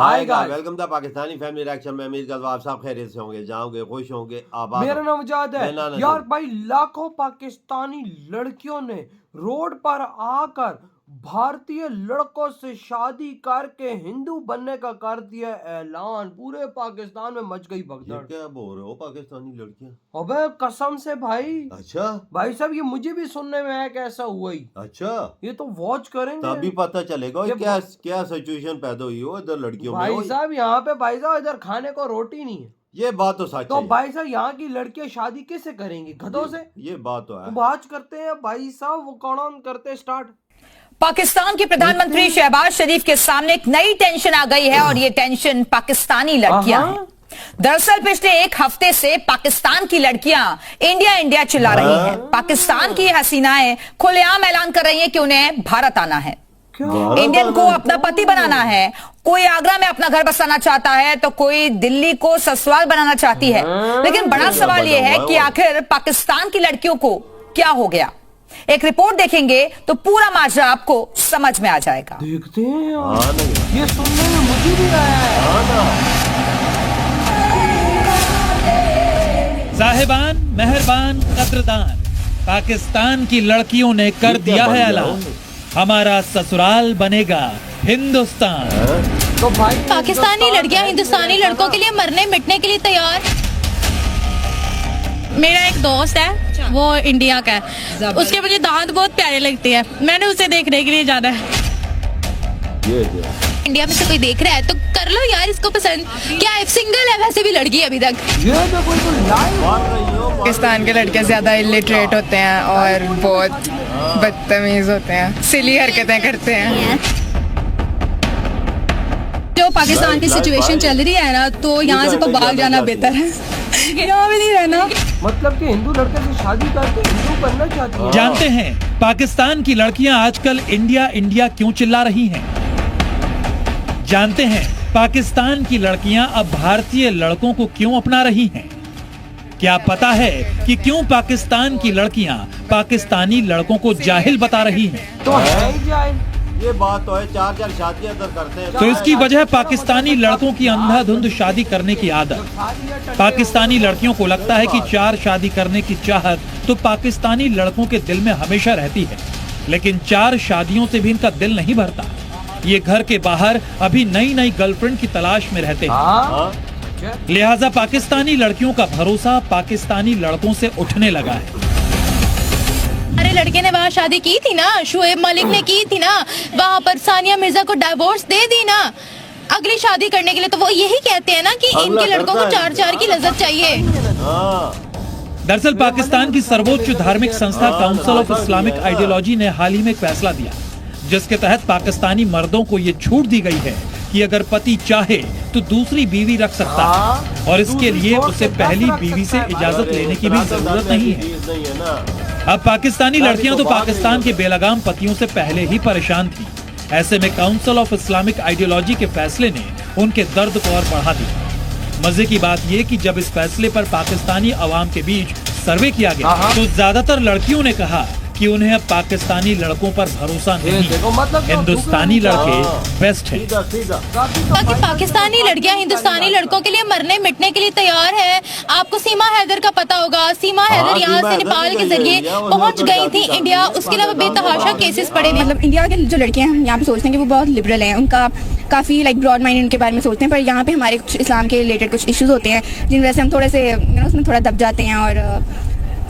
Hi guys, welcome to Pakistani family reaction में। उम्मीद करता हूं आप सब खैरियत से होंगे, जाओगे, खुश होंगे, आबाद। मेरा नाम मुजाहिद है यार भाई। लाखों पाकिस्तानी लड़कियों ने रोड पर आकर भारतीय लड़कों से शादी करके हिंदू बनने का कर दिया ऐलान। पूरे पाकिस्तान में मच गई भगदड़। क्या बोल रहे हो पाकिस्तानी लड़कियां? अबे कसम से भाई। अच्छा भाई साहब, ये मुझे भी सुनने में आया कि ऐसा हुआ ही। अच्छा, ये तो वॉच करेंगे तभी पता चलेगा क्या क्या सिचुएशन पैदा हुई हो इधर लड़कियों में। भाई साहब यहाँ पे भाई साहब इधर खाने को रोटी नहीं है। ये बात तो सच तो है। भाई साहब यहाँ की लड़कियां शादी किससे करेंगी? गधों से। ये बात तो है। तो आज करते हैं भाई साहब, वो कौन करते स्टार्ट। पाकिस्तान के प्रधानमंत्री शहबाज शरीफ के सामने एक नई टेंशन आ गई है और ये टेंशन पाकिस्तानी लड़कियां हैं। दरअसल पिछले एक हफ्ते से पाकिस्तान की लड़कियां इंडिया चिल्ला रही हैं। पाकिस्तान की हसीनाएं खुलेआम ऐलान कर रही हैं कि उन्हें भारत आना है, इंडियन को अपना पति बनाना है। कोई आगरा में अपना घर बसाना चाहता है तो कोई दिल्ली को ससुराल बनाना चाहती है। लेकिन बड़ा सवाल यह है कि आखिर पाकिस्तान की लड़कियों को क्या हो गया। एक रिपोर्ट देखेंगे तो पूरा माजरा आपको समझ में आ जाएगा। देखते हैं यार, ये सुनने में मुझे भी आया है। साहिबान, मेहरबान, कद्रदान, पाकिस्तान की लड़कियों ने कर दिया है ऐलान, हमारा ससुराल बनेगा हिंदुस्तान। तो भाई पाकिस्तानी लड़कियां हिंदुस्तानी लड़कों के लिए मरने मिटने के लिए तैयार। मेरा एक दोस्त है, वो इंडिया का है, उसके मुझे दांत बहुत प्यारे लगते हैं, मैंने उसे देखने के लिए जाना है। इंडिया में से कोई देख रहा है तो कर लो यार इसको पसंद। क्या सिंगल है? वैसे भी लड़की अभी तक। पाकिस्तान के लड़के ज्यादा इलिटरेट होते हैं और बहुत बदतमीज होते हैं, सिली हरकतें करते हैं। जो पाकिस्तान की सिचुएशन चल रही है ना, तो यहाँ से तो भाग जाना बेहतर है, यहाँ भी नहीं रहना। मतलब कि हिंदू लड़के से शादी करके हिंदू बनना चाहती है। जानते हैं पाकिस्तान की लड़कियां आजकल इंडिया क्यों चिल्ला रही हैं? जानते हैं पाकिस्तान की लड़कियां अब भारतीय लड़कों को क्यों अपना रही हैं? क्या पता है कि क्यों पाकिस्तान की लड़कियां पाकिस्तानी लड़कों को जाहिल बता रही हैं? तो है ही जाहिल। ये बात तो है, चार शादियां तो करते हैं। तो इसकी वजह पाकिस्तानी लड़कों की अंधाधुंध शादी करने की आदत। पाकिस्तानी लड़कियों को लगता है कि 4 शादी करने की चाहत तो पाकिस्तानी लड़कों के दिल में हमेशा रहती है, लेकिन 4 शादियों से भी इनका दिल नहीं भरता। ये घर के बाहर अभी नई गर्लफ्रेंड की तलाश में रहते हैं। लिहाजा पाकिस्तानी लड़कियों का भरोसा पाकिस्तानी लड़कों से उठने लगा है। अरे लड़के ने वहाँ शादी की थी ना, शुएब मलिक ने की थी ना, वहाँ पर सानिया मिर्जा को डाइवोर्स दे दी ना अगली शादी करने के लिए। तो वो यही कहते हैं ना कि इनके लड़कों को 4 की लज्जत चाहिए। दरअसल पाकिस्तान की सर्वोच्च धार्मिक संस्था काउंसिल ऑफ इस्लामिक आइडियोलॉजी ने हाल ही में एक फैसला दिया, जिसके तहत पाकिस्तानी मर्दों को ये छूट दी गई है कि अगर पति चाहे तो दूसरी बीवी रख सकता है और इसके लिए उसे पहली बीवी से इजाजत लेने की भी जरूरत नहीं है। अब पाकिस्तानी लड़कियां तो पाकिस्तान के बेलगाम पतियों से पहले ही परेशान थी। ऐसे में काउंसिल ऑफ इस्लामिक आइडियोलॉजी के फैसले ने उनके दर्द को और बढ़ा दिया। मजे की बात यह कि जब इस फैसले पर पाकिस्तानी अवाम के बीच सर्वे किया गया तो ज्यादातर लड़कियों ने कहा कि उन्हें अब पाकिस्तानी लड़कों पर भरोसा नहीं, मतलब हिंदुस्तानी लड़के बेस्ट हैं। ताकि पाकिस्तानी लड़कियां हिंदुस्तानी लड़कों के लिए मरने मिटने के लिए तैयार है। आपको सीमा हैदर का पता होगा। सीमा हैदर यहाँ से नेपाल के जरिए पहुँच गई थी इंडिया। उसके अलावा बेतहाशा केसेस पड़े हुए। मतलब इंडिया के जो लड़के हैं यहाँ पे सोचते हैं कि वो बहुत लिबरल हैं, उनका काफ़ी ब्रॉड माइंड उनके बारे में सोचते हैं, पर यहाँ पे हमारे कुछ इस्लाम के रिलेटेड कुछ इश्यूज होते हैं जिन वजह से हम थोड़े से उसमें थोड़ा दब जाते हैं और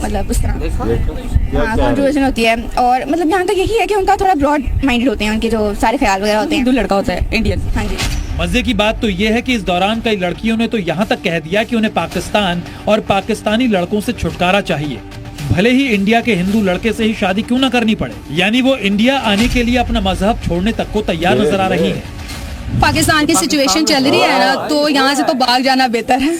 मतलब उस तरह कंट्रोवर्जन होती है। और मतलब यहाँ तो यही है कि उनका थोड़ा ब्रॉड माइंडेड होते हैं, उनके जो सारे ख्याल वगैरह होते हैं। हिंदू लड़का होता है इंडियन। हाँ जी। मजे की बात तो ये है कि इस दौरान कई लड़कियों ने तो यहाँ तक कह दिया कि उन्हें पाकिस्तान और पाकिस्तानी लड़कों से छुटकारा चाहिए, भले ही इंडिया के हिंदू लड़के से ही शादी क्यों न करनी पड़े। यानी वो इंडिया आने के लिए अपना मजहब छोड़ने तक को तैयार नजर आ रही है। पाकिस्तान की सिचुएशन चल रही है ना, तो यहाँ से तो भाग जाना बेहतर है,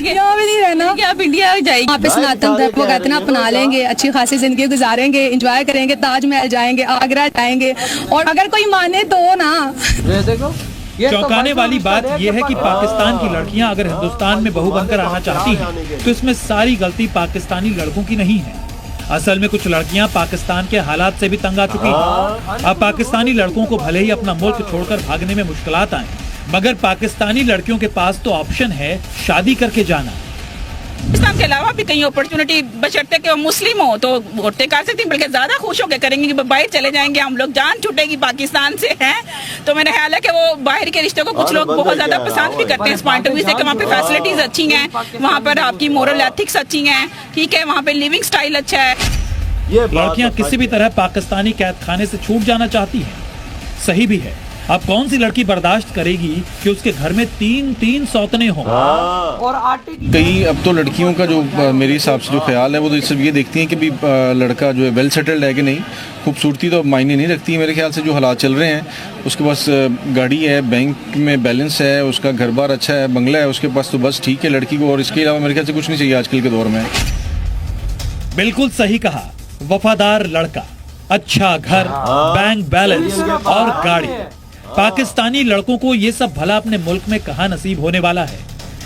यहाँ भी नहीं रहना। क्या आप इंडिया जाएंगे, वहाँ पे सनातन धर्म को कहते हैं अपना लेंगे, अच्छी खासी जिंदगी गुजारेंगे, एंजॉय करेंगे, ताजमहल जाएंगे, आगरा जाएंगे। और अगर कोई माने तो ना। चौंकाने वाली बात यह है कि पाकिस्तान की लड़कियां अगर हिंदुस्तान में बहू बनकर आना चाहती हैं तो इसमें सारी गलती पाकिस्तानी लड़कों की नहीं है। असल में कुछ लड़कियां पाकिस्तान के हालात से भी तंग आ चुकी हैं। अब पाकिस्तानी लड़कों को भले ही अपना मुल्क छोड़कर भागने में मुश्किलात आए, मगर पाकिस्तानी लड़कियों के पास तो ऑप्शन है शादी करके जाना। इस्लाम के अलावा भी कहीं अपॉर्चुनिटी, बशर्ते कि वो मुस्लिम हो तो औरतें कर सकती हैं, बल्कि ज्यादा खुश होकर करेंगी कि बाहर चले जाएंगे हम लोग, जान छूटेगी पाकिस्तान से है। तो मेरा ख्याल है कि वो बाहर के रिश्ते को कुछ लोग बहुत ज्यादा पसंद भी करते हैं इस पॉइंट ऑफ व्यू से कि वहाँ पे फैसिलिटीज अच्छी हैं, वहाँ पर आपकी मोरल एथिक्स अच्छी हैं, ठीक है, वहाँ पे लिविंग स्टाइल अच्छा है। लड़कियां किसी भी तरह पाकिस्तानी कैद खाने से छूट जाना चाहती हैं, सही भी है। अब कौन सी लड़की बर्दाश्त करेगी कि उसके घर में 3-3 सौतने हों? और आटे की कई अब तो लड़कियों का जो मेरे हिसाब से जो ख्याल है वो तो सिर्फ ये देखती हैं कि भी लड़का जो है वेल सेटल्ड है कि नहीं। खूबसूरती तो अब मायने नहीं रखती मेरे ख्याल से। जो हालात चल रहे हैं, उसके पास गाड़ी है, बैंक में बैलेंस है, उसका घर बार अच्छा है, बंगला है उसके पास, तो बस ठीक है लड़की को, और इसके अलावा मेरे ख्याल से कुछ नहीं चाहिए आजकल के दौर में। बिल्कुल सही कहा। वफादार लड़का, अच्छा घर, बैंक बैलेंस और गाड़ी। पाकिस्तानी लड़कों को ये सब भला अपने मुल्क में कहाँ नसीब होने वाला है।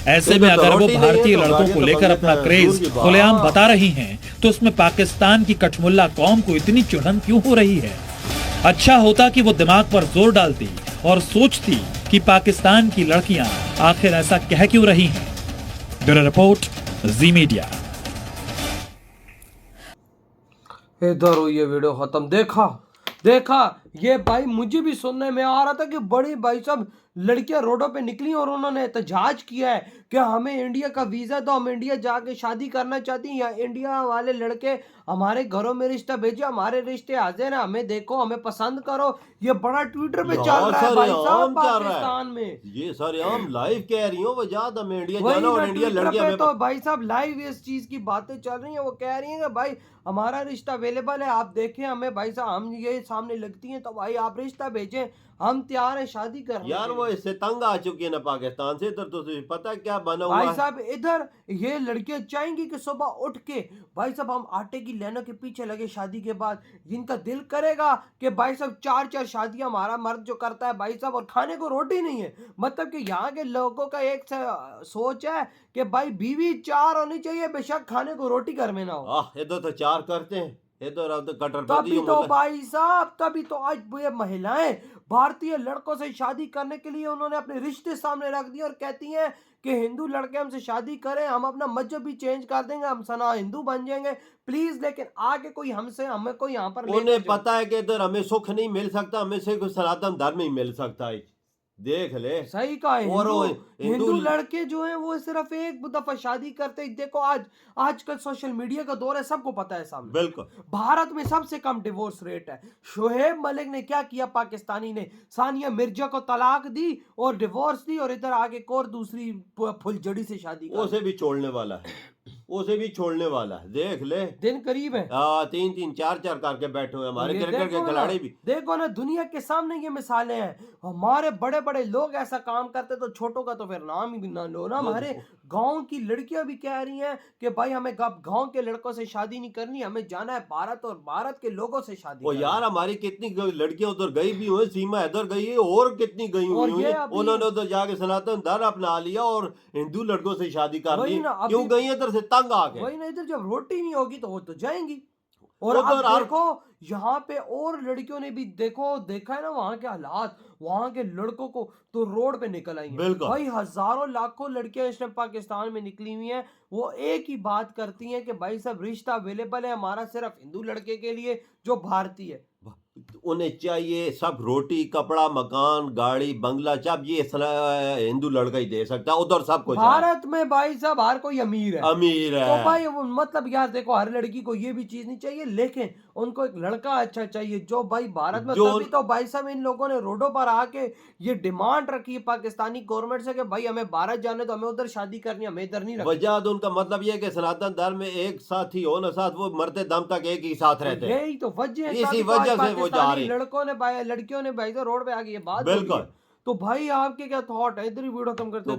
ऐसे में अगर वो भारतीय लड़कों को लेकर अपना क्रेज खुलेआम बता रही हैं, तो उसमें पाकिस्तान की कठमुल्ला कौम को इतनी चुड़न क्यों हो रही है? अच्छा होता कि वो दिमाग पर जोर डालती और सोचती कि पाकिस्तान की लड़कियां आखिर ऐसा कह क्यों रही हैं। ब्यूरो रिपोर्ट, जी मीडिया। इधर हुई ये वीडियो खत्म। देखा ये भाई, मुझे भी सुनने में आ रहा था कि बड़ी भाई साहब लड़कियां रोडों पे निकली और उन्होंने एहतजाज किया है कि हमें इंडिया का वीजा दो, हम इंडिया जाके शादी करना चाहती हैं, या इंडिया वाले लड़के हमारे घरों में रिश्ता भेजे, हमारे रिश्ते हाजिर हैं, हमें देखो, हमें पसंद करो। ये बड़ा ट्विटर पे चल रहा है भाई साहब पाकिस्तान में। ये सारे आम लाइव कह रही हो वो ज्यादा में इंडिया वही जाना, और ना, इंडिया ट्विटर लड़कियां पे तो भाई साहब लाइव इस चीज की बातें चल रही हैं। वो कह रही हैं कि भाई हमारा रिश्ता अवेलेबल है, आप देखें हमें भाई साहब, हम ये सामने लगती हैं तो भाई आप रिश्ता भेजें, हम तैयार हैं शादी करने। यार वो इससे तंग आ चुकी है ना पाकिस्तान से। इधर तो तुझे पता है क्या बना हुआ भाई है साहब, इधर ये लड़कियां चाहेंगी कि सुबह उठ के भाई साहब हम आटे की लाइनों के पीछे लगे शादी के बाद। जिनका दिल करेगा कि भाई साहब 4-4 शादियां हमारा मर्द जो करता है भाई साहब, और खाने को रोटी नहीं है। मतलब कि यहाँ के लोगों का एक सोच है कि भाई बीवी 4 होनी चाहिए, बेशक खाने को रोटी घर में ना हो। इधर तो 4 करते हैं, इधर अब तो तभी तो भाई साहब, तभी तो आज ये महिलाएं भारतीय लड़कों से शादी करने के लिए उन्होंने अपने रिश्ते सामने रख दिए और कहती हैं कि हिंदू लड़के हमसे शादी करें, हम अपना मजहब भी चेंज कर देंगे, हम सना हिंदू बन जाएंगे प्लीज, लेकिन आगे कोई हमें कोई यहाँ पर उन्हें पता है कि इधर हमें सुख नहीं मिल सकता, हमें सिर्फ सनातन धर्म ही मिल सकता है। देख ले, सही कहा है। और हिंदू लड़के जो हैं वो सिर्फ एक दफा शादी करते हैं। देखो आजकल सोशल मीडिया का दौर है, सबको पता है सामने। बिल्कुल, भारत में सबसे कम डिवोर्स रेट है। शोएब मलिक ने क्या किया, पाकिस्तानी ने सानिया मिर्जा को तलाक दी और डिवोर्स दी, और इधर आगे एक और दूसरी फुलझड़ी से शादी कर। उसे भी छोड़ने वाला है, उसे भी छोड़ने वाला है। देख ले, दिन करीब है। 3-3 4-4 करके बैठे हुए हमारे क्रिकेट के खिलाड़ी भी। देखो ना, दुनिया के सामने ये मिसालें हैं। हमारे बड़े बड़े लोग ऐसा काम करते तो छोटों का तो फिर नाम ही भी ना लो ना। हमारे गांव की लड़कियां भी कह रही हैं कि भाई हमें गांव के लड़कों से शादी नहीं करनी, हमें जाना है भारत और भारत के लोगों से शादी। ओ यार, हमारी कितनी लड़कियां उधर गई भी हुई, सीमा इधर गई है और कितनी गई हुई है। उन्होंने उधर जाके सनातन धर्म अपना लिया और हिंदू लड़कों से शादी कर ली। क्यों गई इधर से तंग आ गए। वही ना, इधर जब रोटी नहीं होगी तो वो तो जाएंगी। और अब देखो यहाँ पे और लड़कियों ने भी देखा है ना वहां के हालात, वहां के लड़कों को तो रोड पे निकल आई है भाई। हजारों लाखों लड़कियां इस टाइम पाकिस्तान में निकली हुई हैं। वो एक ही बात करती हैं कि भाई सब रिश्ता अवेलेबल है हमारा सिर्फ हिंदू लड़के के लिए जो भारतीय है। उन्हें चाहिए सब रोटी, कपड़ा, मकान, गाड़ी, बंगला, सब ये हिंदू लड़का ही दे सकता है। उधर सब कुछ भारत में भाई साहब हर कोई अमीर है। तो भाई मतलब यार देखो, हर लड़की को ये भी चीज नहीं चाहिए, लेकिन उनको एक लड़का अच्छा चाहिए जो भाई भारत में। तभी तो भाई साहब इन लोगों ने रोडों पर आके ये डिमांड रखी है पाकिस्तानी गवर्नमेंट से कि भाई हमें भारत जाने तो हमें उधर शादी करनी, हमें इधर नहीं रखनी। वजह तो उनका मतलब ये है कि सनातन धर्म में एक साथ ही हो ना साथ, वो मरते दम तक एक ही साथ रहते हैं। यही तो वजह है, इसी वजह से वो जा रही लड़कों ने भाई लड़कियों ने भाई रोड पे आके ये बात। बिल्कुल। तो भाई आपके क्या थॉट है? इधर ही वीडियो खत्म करते हैं।